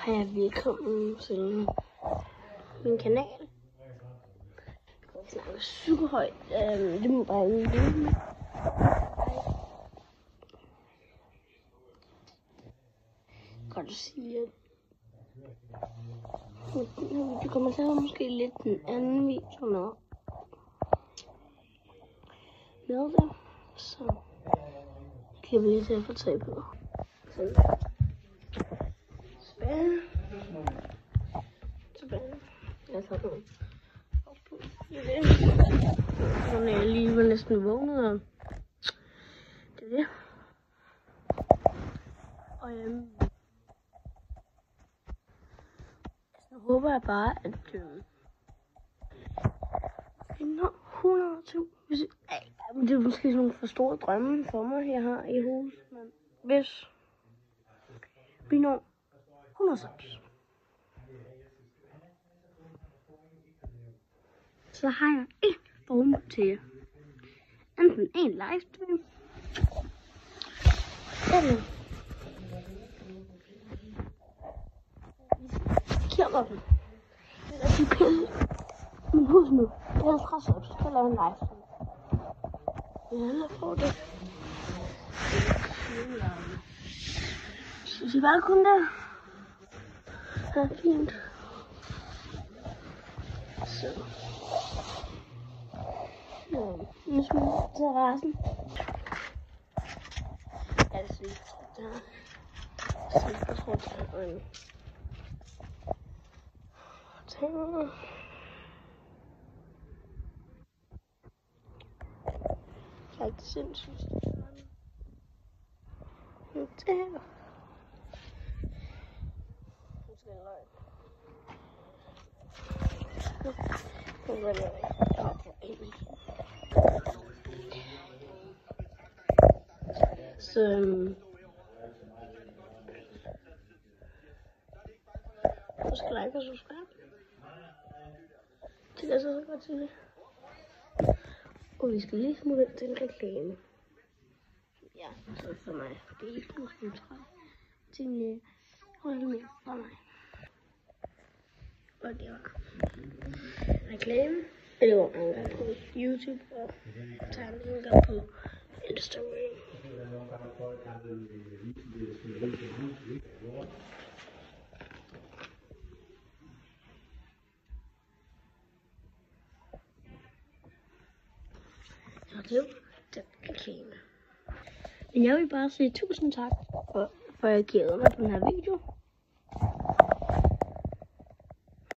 Hej og velkommen til min kanal. Jeg snakker super højt. Det må bare ikke lide med. Godt at sige, at det kommer til at have måske lidt en anden video med det. Så kan vi lige til at få tag på. Sådan der. Tilbage. Jeg tager den op på det. Så når jeg lige var næsten vågnet, og det er det. Og så håber jeg bare, at vi når 100.000. Det er måske sådan nogle for store drømme for mig, jeg har i hovedet. Men hvis vi når 100 subs, så har jeg et form til jer. Enten en livestream, eller kirken. Eller de penge. Men husk nu, det er 50 subs, så laver en livestream. Jeg får det. Så bare kun der. Det er fint. Så. Nu skal vi til terrassen. Jeg synes, det er så jeg tror, det er en ting. Jeg er ikke sindssygt. Nu skal husk at like og subscribe. Det er så godt til det. Og vi skal lige smutte til en reklame. Ja, så for mig. Det er ikke måske træt. Tingene holder mere for mig. Og det var reklame. Det var en på YouTube og tegninger på Instagram. Og det var den reklame. Men jeg vil bare sige tusind tak for at jeg givet mig den her video.